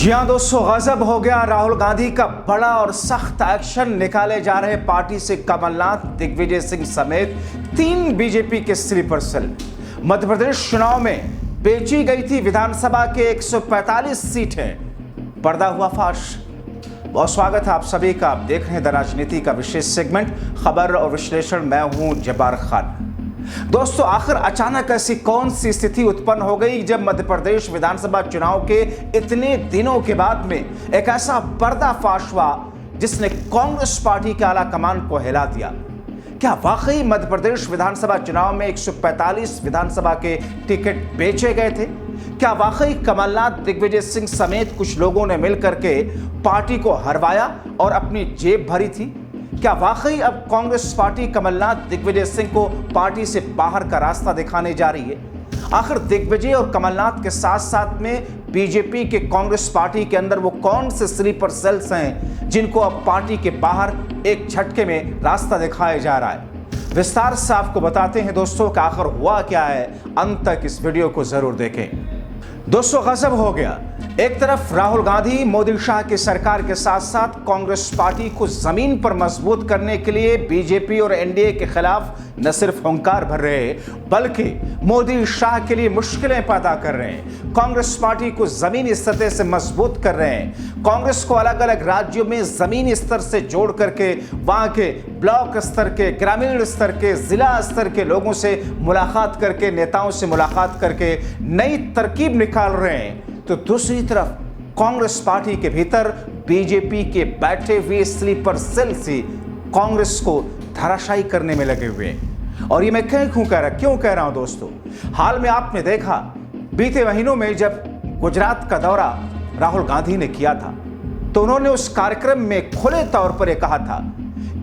जी हाँ दोस्तों, गजब हो गया। राहुल गांधी का बड़ा और सख्त एक्शन। निकाले जा रहे पार्टी से कमलनाथ, दिग्विजय सिंह समेत 3 बीजेपी के स्लीपर सेल। मध्य प्रदेश चुनाव में बेची गई थी विधानसभा के 145 सीटें। पर्दा हुआ फाश। बहुत स्वागत है आप सभी का। आप देख रहे हैं द राजनीति का विशेष सेगमेंट, खबर और विश्लेषण। मैं हूं जब्बार खान। दोस्तों, आखिर अचानक ऐसी कौन सी स्थिति उत्पन्न हो गई जब मध्य प्रदेश विधानसभा चुनाव के इतने दिनों के बाद में एक ऐसा पर्दाफाश हुआ जिसने कांग्रेस पार्टी के आला कमान को हिला दिया? क्या वाकई मध्य प्रदेश विधानसभा चुनाव में 145 विधानसभा के टिकट बेचे गए थे? क्या वाकई कमलनाथ, दिग्विजय सिंह समेत कुछ लोगों ने मिलकर के पार्टी को हरवाया और अपनी जेब भरी थी? क्या वाकई अब कांग्रेस पार्टी कमलनाथ, दिग्विजय सिंह को पार्टी से बाहर का रास्ता दिखाने जा रही है? आखिर दिग्विजय और कमलनाथ के साथ साथ में बीजेपी के कांग्रेस पार्टी के अंदर वो कौन से स्लीपर सेल्स हैं जिनको अब पार्टी के बाहर एक झटके में रास्ता दिखाया जा रहा है? विस्तार से आपको बताते हैं दोस्तों कि आखिर हुआ क्या है। अंत तक इस वीडियो को जरूर देखें। दोस्तों, गजब हो गया। एक तरफ राहुल गांधी, मोदी शाह की सरकार के साथ साथ कांग्रेस पार्टी को जमीन पर मजबूत करने के लिए बीजेपी और एनडीए के खिलाफ न सिर्फ हुंकार भर रहे बल्कि मोदी शाह के लिए मुश्किलें पैदा कर रहे हैं। कांग्रेस पार्टी को जमीनी सतह से मजबूत कर रहे हैं। कांग्रेस को अलग अलग राज्यों में जमीनी स्तर से जोड़ करके वहां के ब्लॉक स्तर के, ग्रामीण स्तर के, जिला स्तर के लोगों से मुलाकात करके, नेताओं से मुलाकात करके नई तरकीब निकाल रहे हैं। तो दूसरी तरफ कांग्रेस पार्टी के भीतर बीजेपी के बैठे हुए स्लीपर सेल से कांग्रेस को धराशायी करने में लगे हुए हैं। और ये मैं क्यों कह रहा हूं दोस्तों? हाल में आपने देखा, बीते महीनों में जब गुजरात का दौरा राहुल गांधी ने किया था तो उन्होंने उस कार्यक्रम में खुले तौर पर यह कहा था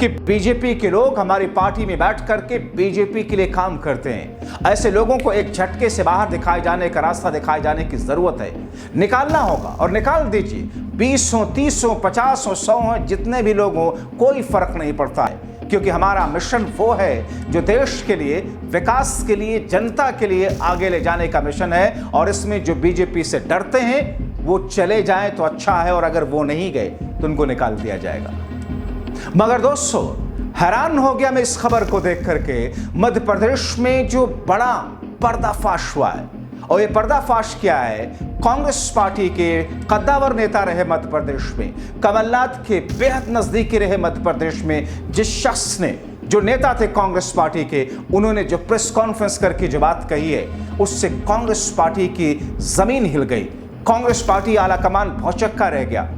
कि बीजेपी के लोग हमारी पार्टी में बैठ करके बीजेपी के लिए काम करते हैं। ऐसे लोगों को एक झटके से बाहर दिखाए जाने का रास्ता दिखाए जाने की जरूरत है। निकालना होगा और निकाल दीजिए। 20 हो, 30 हो, 50 हो, 100 हो, जितने भी लोग हो, कोई फर्क नहीं पड़ता है, क्योंकि हमारा मिशन वो है जो देश के लिए, विकास के लिए, जनता के लिए आगे ले जाने का मिशन है। और इसमें जो बीजेपी से डरते हैं वो चले जाएं तो अच्छा है, और अगर वो नहीं गए तो उनको निकाल दिया जाएगा। मगर दोस्तों, हैरान हो गया मैं इस खबर को देख करके। मध्य प्रदेश में जो बड़ा पर्दाफाश हुआ है, और ये पर्दाफाश क्या है? कांग्रेस पार्टी के कद्दावर नेता रहे मध्य प्रदेश में, कमलनाथ के बेहद नजदीकी रहे मध्य प्रदेश में, जिस शख्स ने, जो नेता थे कांग्रेस पार्टी के, उन्होंने जो प्रेस कॉन्फ्रेंस करके जो बात कही है, उससे कांग्रेस पार्टी की जमीन हिल गई। कांग्रेस पार्टी आला कमान भौचक्का रह गया।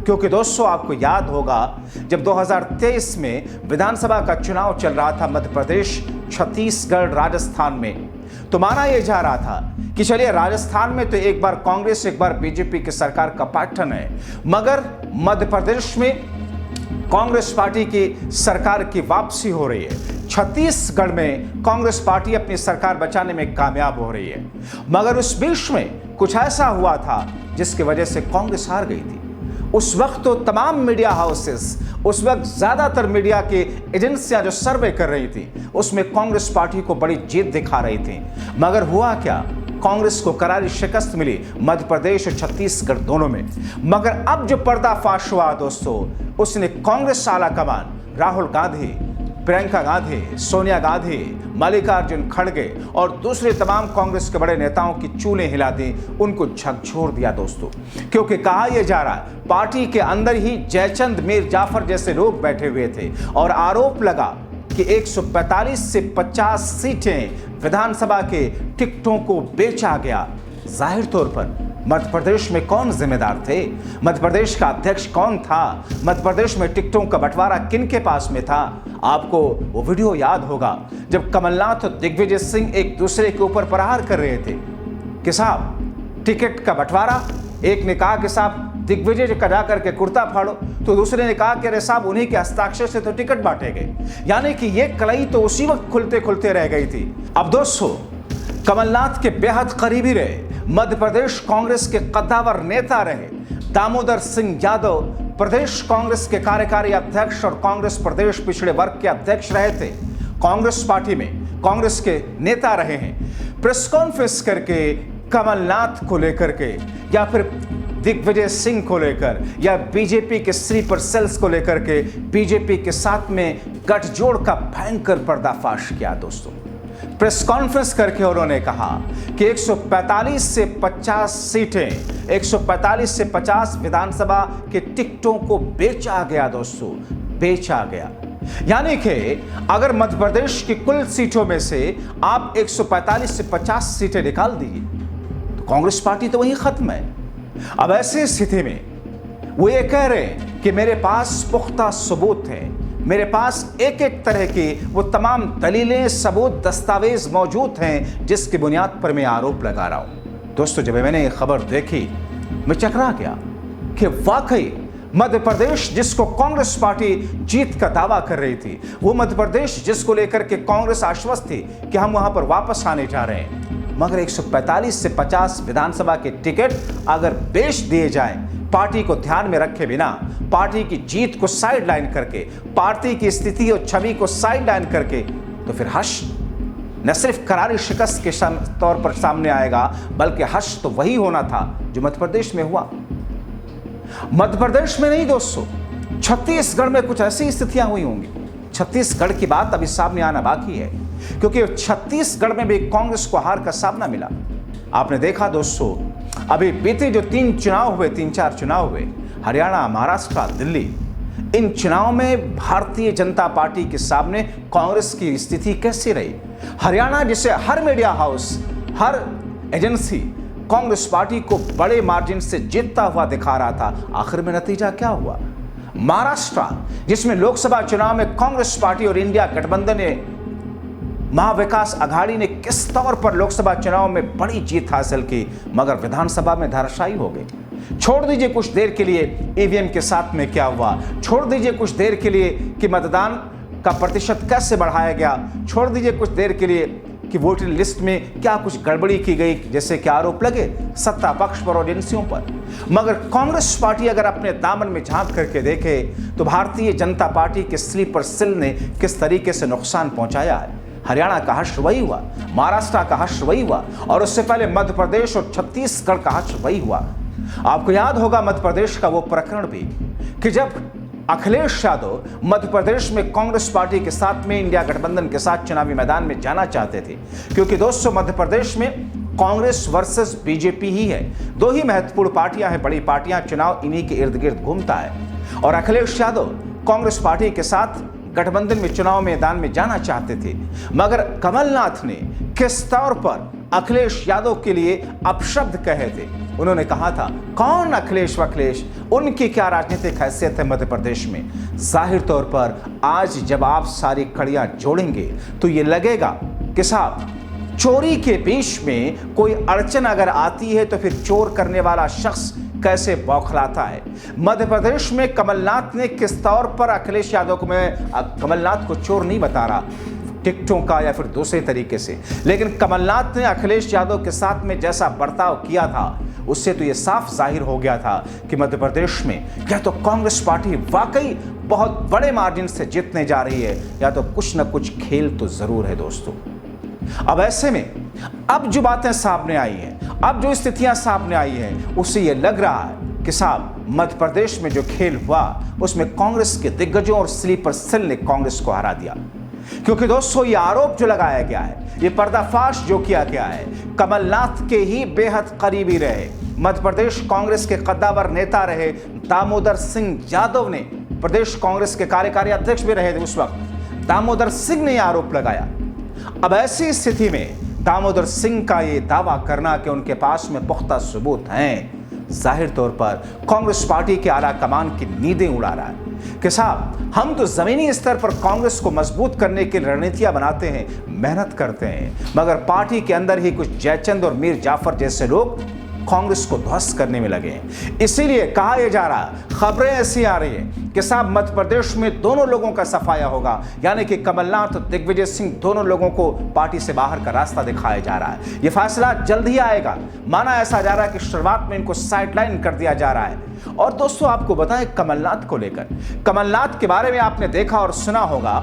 क्योंकि दोस्तों, आपको याद होगा जब 2023 में विधानसभा का चुनाव चल रहा था मध्य प्रदेश, छत्तीसगढ़, राजस्थान में, तो माना यह जा रहा था कि चलिए राजस्थान में तो एक बार कांग्रेस, एक बार बीजेपी की सरकार का पैटर्न है, मगर मध्य प्रदेश में कांग्रेस पार्टी की सरकार की वापसी हो रही है। छत्तीसगढ़ में कांग्रेस पार्टी अपनी सरकार बचाने में कामयाब हो रही है। मगर उस बीच में कुछ ऐसा हुआ था जिसकी वजह से कांग्रेस हार गई थी। उस वक्त तो तमाम मीडिया हाउसेस, उस वक्त ज्यादातर मीडिया की एजेंसियां जो सर्वे कर रही थी, उसमें कांग्रेस पार्टी को बड़ी जीत दिखा रही थी। मगर हुआ क्या? कांग्रेस को करारी शिकस्त मिली मध्य प्रदेश और छत्तीसगढ़ दोनों में। मगर अब जो पर्दाफाश हुआ दोस्तों, उसने कांग्रेस आला कमान राहुल गांधी, प्रियंका गांधी, सोनिया गांधी, मल्लिकार्जुन खड़गे और दूसरे तमाम कांग्रेस के बड़े नेताओं की चूलें हिला दी, उनको झकझोर दिया दोस्तों। क्योंकि कहा यह जा रहा है पार्टी के अंदर ही जयचंद, मीर जाफर जैसे लोग बैठे हुए थे, और आरोप लगा कि 145 से 50 सीटें विधानसभा के टिकटों को बेचा गया। जाहिर तौर पर मध्य प्रदेश में कौन जिम्मेदार थे? मध्य प्रदेश का अध्यक्ष कौन था? मध्य प्रदेश में टिकटों का बंटवारा किन के पास में था? आपको वो वीडियो याद होगा जब कमलनाथ और दिग्विजय सिंह एक दूसरे के ऊपर प्रहार कर रहे थे कि साहब टिकट का बंटवारा। एक ने कहा कि साहब दिग्विजय का जाकर के कुर्ता फाड़ो, तो दूसरे ने कहा कि अरे साहब उन्हीं के हस्ताक्षर से तो टिकट बांटे गए। यानी कि ये कलई तो उसी वक्त खुलते खुलते रह गई थी। अब दोस्तों, कमलनाथ के बेहद करीबी रहे, मध्य प्रदेश कांग्रेस के कद्दावर नेता रहे दामोदर सिंह यादव, प्रदेश कांग्रेस के कार्यकारी अध्यक्ष और कांग्रेस प्रदेश पिछड़े वर्ग के अध्यक्ष रहे थे। कांग्रेस पार्टी में कांग्रेस के नेता रहे हैं। प्रेस कॉन्फ्रेंस करके कमलनाथ को लेकर के या फिर दिग्विजय सिंह को लेकर या बीजेपी के स्लीपर सेल्स को लेकर के बीजेपी के साथ में गठजोड़ का भयंकर पर्दाफाश किया दोस्तों। प्रेस कॉन्फ्रेंस करके उन्होंने कहा कि 145 से 50 सीटें, 145 से 50 विधानसभा के टिकटों को बेचा गया दोस्तों, बेचा गया। यानी कि अगर मध्य प्रदेश की कुल सीटों में से आप 145 से 50 सीटें निकाल दीजिए तो कांग्रेस पार्टी तो वहीं खत्म है। अब ऐसी स्थिति में वो ये कह रहे हैं कि मेरे पास पुख्ता सबूत है, मेरे पास एक एक तरह की वो तमाम दलीलें, सबूत, दस्तावेज मौजूद हैं जिसकी बुनियाद पर मैं आरोप लगा रहा हूं। दोस्तों, जब मैंने ये खबर देखी मैं चकरा गया कि वाकई मध्य प्रदेश जिसको कांग्रेस पार्टी जीत का दावा कर रही थी, वो मध्य प्रदेश जिसको लेकर के कांग्रेस आश्वस्त थी कि हम वहां पर वापस आने जा रहे हैं, मगर 145 से 50 विधानसभा के टिकट अगर बेच दिए जाएं, पार्टी को ध्यान में रखे बिना, पार्टी की जीत को साइडलाइन करके, पार्टी की स्थिति और छवि को साइडलाइन करके, तो फिर हर्ष न सिर्फ करारी शिकस्त के तौर पर सामने आएगा, बल्कि हर्ष तो वही होना था जो मध्य प्रदेश में हुआ। मध्य प्रदेश में नहीं दोस्तों, छत्तीसगढ़ में कुछ ऐसी स्थितियां हुई होंगी। छत्तीसगढ़ की बात अभी सामने आना बाकी है, क्योंकि छत्तीसगढ़ में भी कांग्रेस को हार का सामना मिला। आपने देखा दोस्तों, अभी बीते जो 3-4 चुनाव हुए, हरियाणा, महाराष्ट्र, दिल्ली, इन चुनाव में भारतीय जनता पार्टी के सामने कांग्रेस की स्थिति कैसी रही। हरियाणा जिसे हर मीडिया हाउस, हर एजेंसी कांग्रेस पार्टी को बड़े मार्जिन से जीतता हुआ दिखा रहा था, आखिर में नतीजा क्या हुआ। महाराष्ट्र जिसमें लोकसभा चुनाव में कांग्रेस पार्टी और इंडिया गठबंधन ने, महाविकास आघाड़ी ने किस तौर पर लोकसभा चुनाव में बड़ी जीत हासिल की, मगर विधानसभा में धराशायी हो गई। छोड़ दीजिए कुछ देर के लिए ईवीएम के साथ में क्या हुआ, छोड़ दीजिए कुछ देर के लिए कि मतदान का प्रतिशत कैसे बढ़ाया गया, छोड़ दीजिए कुछ देर के लिए कि वोटिंग लिस्ट में क्या कुछ गड़बड़ी की गई, जैसे कि आरोप लगे सत्ता पक्ष पर और एजेंसियों पर। मगर कांग्रेस पार्टी अगर अपने दामन में झांक करके देखे तो भारतीय जनता पार्टी के स्लीपर सेल ने किस तरीके से नुकसान पहुंचाया है। हरियाणा का हर्ष वही हुआ, महाराष्ट्र का हर्ष वही हुआ, और उससे पहले मध्य प्रदेश और छत्तीसगढ़ का हर्ष वही हुआ। आपको याद होगा मध्य प्रदेश का वो प्रकरण भी कि जब अखिलेश यादव मध्य प्रदेश में कांग्रेस पार्टी के साथ में इंडिया गठबंधन के साथ चुनावी मैदान में जाना चाहते थे, क्योंकि दोस्तों मध्य प्रदेश में कांग्रेस वर्सेस बीजेपी ही है, दो ही महत्वपूर्ण पार्टियां हैं, बड़ी पार्टियां, चुनाव इन्हीं के इर्द गिर्द घूमता है। और अखिलेश यादव कांग्रेस पार्टी के साथ गठबंधन में चुनाव मैदान में जाना चाहते थे, मगर कमलनाथ ने किस तौर पर अखिलेश यादव के लिए अपशब्द कहे थे। उन्होंने कहा था, कौन अखिलेश वखिलेश, उनकी क्या राजनीतिक हैसियत है मध्य प्रदेश में। जाहिर तौर पर आज जब आप सारी कड़ियां जोड़ेंगे तो ये लगेगा कि साहब चोरी के बीच में कोई अड़चन अगर आती है तो फिर चोर करने वाला शख्स कैसे बौखलाता है। मध्य प्रदेश में कमलनाथ ने किस तौर पर अखिलेश यादव को, मैं कमलनाथ को चोर नहीं बता रहा टिकटों का या फिर दूसरे तरीके से, लेकिन कमलनाथ ने अखिलेश यादव के साथ में जैसा बर्ताव किया था, उससे तो यह साफ जाहिर हो गया था कि मध्य प्रदेश में या तो कांग्रेस पार्टी वाकई बहुत बड़े मार्जिन से जीतने जा रही है, या तो कुछ न कुछ खेल तो जरूर है दोस्तों। अब ऐसे में अब जो बातें सामने आई हैं, अब जो स्थितियां सामने आई हैं, उससे यह लग रहा है कि साहब मध्य प्रदेश में जो खेल हुआ उसमें कांग्रेस के दिग्गजों और स्लीपर सेल ने कांग्रेस को हरा दिया। क्योंकि दोस्तों ये आरोप जो लगाया गया है, ये पर्दाफाश जो किया गया है, कमलनाथ के ही बेहद करीबी रहे, मध्य प्रदेश कांग्रेस के कद्दावर नेता रहे दामोदर सिंह यादव ने, प्रदेश कांग्रेस के कार्यकारी अध्यक्ष भी रहे थे उस वक्त, दामोदर सिंह ने आरोप लगाया। अब ऐसी स्थिति में दामोदर सिंह का ये दावा करना कि उनके पास में पुख्ता सबूत हैं, जाहिर तौर पर कांग्रेस पार्टी के आला कमान की नींदें उड़ा रहा है कि साहब हम तो जमीनी स्तर पर कांग्रेस को मजबूत करने की रणनीतियां बनाते हैं, मेहनत करते हैं, मगर पार्टी के अंदर ही कुछ जयचंद और मीर जाफर जैसे लोग कांग्रेस को ध्वस्त करने में लगे हैं। इसीलिए कहा यह जा रहा, खबरें ऐसी आ रही हैं कि साहब मध्य प्रदेश में दोनों लोगों का सफाया होगा, यानी कि कमलनाथ और दिग्विजय सिंह दोनों लोगों को पार्टी से बाहर का रास्ता दिखाया जा रहा है। यह फैसला जल्द ही आएगा। माना ऐसा जा रहा है कि शुरुआत में इनको साइडलाइन कर दिया जा रहा है। और दोस्तों आपको बताएं कमलनाथ को लेकर, कमलनाथ के बारे में आपने देखा और सुना होगा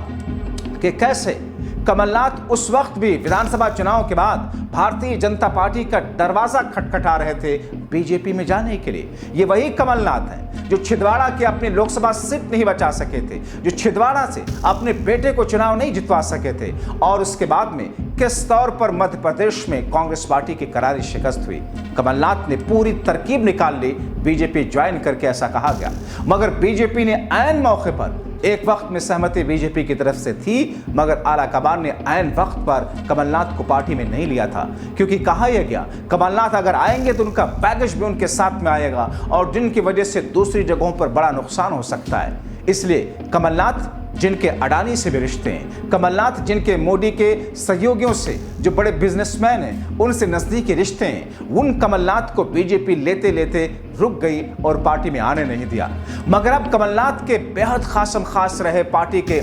कि कैसे कमलनाथ उस वक्त भी विधानसभा चुनाव के बाद भारतीय जनता पार्टी का दरवाजा खटखटा रहे थे बीजेपी में जाने के लिए। ये वही कमलनाथ हैं जो छिंदवाड़ा के अपने लोकसभा सीट नहीं बचा सके थे, जो छिंदवाड़ा से अपने बेटे को चुनाव नहीं जितवा सके थे, और उसके बाद में किस तौर पर मध्य प्रदेश में कांग्रेस पार्टी की करारी शिकस्त हुई। कमलनाथ ने पूरी तरकीब निकाल ली बीजेपी ज्वाइन करके, ऐसा कहा गया, मगर बीजेपी ने ऐन मौके पर, एक वक्त में सहमति बीजेपी की तरफ से थी, मगर आला कमान ने ऐन वक्त पर कमलनाथ को पार्टी में नहीं लिया था, क्योंकि कहा यह गया कमलनाथ अगर आएंगे तो उनका बैगेज भी उनके साथ में आएगा और जिनकी वजह से दूसरी जगहों पर बड़ा नुकसान हो सकता है। इसलिए कमलनाथ जिनके अडानी से भी रिश्ते हैं, कमलनाथ जिनके मोदी के सहयोगियों से, जो बड़े बिजनेसमैन हैं, उनसे नजदीकी रिश्ते हैं, उन कमलनाथ को बीजेपी लेते लेते रुक गई और पार्टी में आने नहीं दिया। मगर अब कमलनाथ के बेहद खासम खास रहे पार्टी के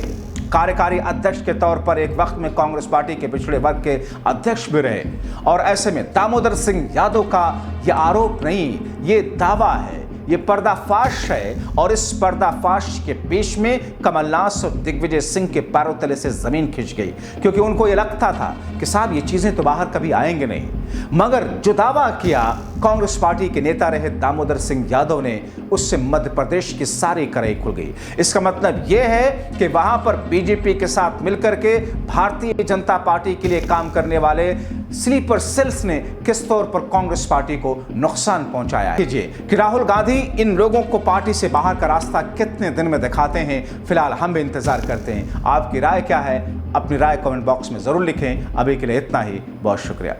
कार्यकारी अध्यक्ष के तौर पर, एक वक्त में कांग्रेस पार्टी के पिछड़े वर्ग के अध्यक्ष भी रहे, और ऐसे में दामोदर सिंह यादव का यह आरोप नहीं, ये दावा है, ये पर्दाफाश है, और इस पर्दाफाश के बीच में कमलनाथ और दिग्विजय सिंह के पैरों तले से जमीन खिंच गई, क्योंकि उनको ये लगता था कि साहब ये चीजें तो बाहर कभी आएंगे नहीं। मगर जो दावा किया कांग्रेस पार्टी के नेता रहे दामोदर सिंह यादव ने, उससे मध्य प्रदेश की सारी कड़ाई खुल गई। इसका मतलब यह है कि वहां पर बीजेपी के साथ मिलकर के भारतीय जनता पार्टी के लिए काम करने वाले स्लीपर सेल्स ने किस तौर पर कांग्रेस पार्टी को नुकसान पहुंचाया है कि राहुल गांधी इन लोगों को पार्टी से बाहर का रास्ता कितने दिन में दिखाते हैं। फिलहाल हम भी इंतजार करते हैं। आपकी राय क्या है? अपनी राय कमेंट बॉक्स में जरूर लिखें। अभी के लिए इतना ही, बहुत शुक्रिया।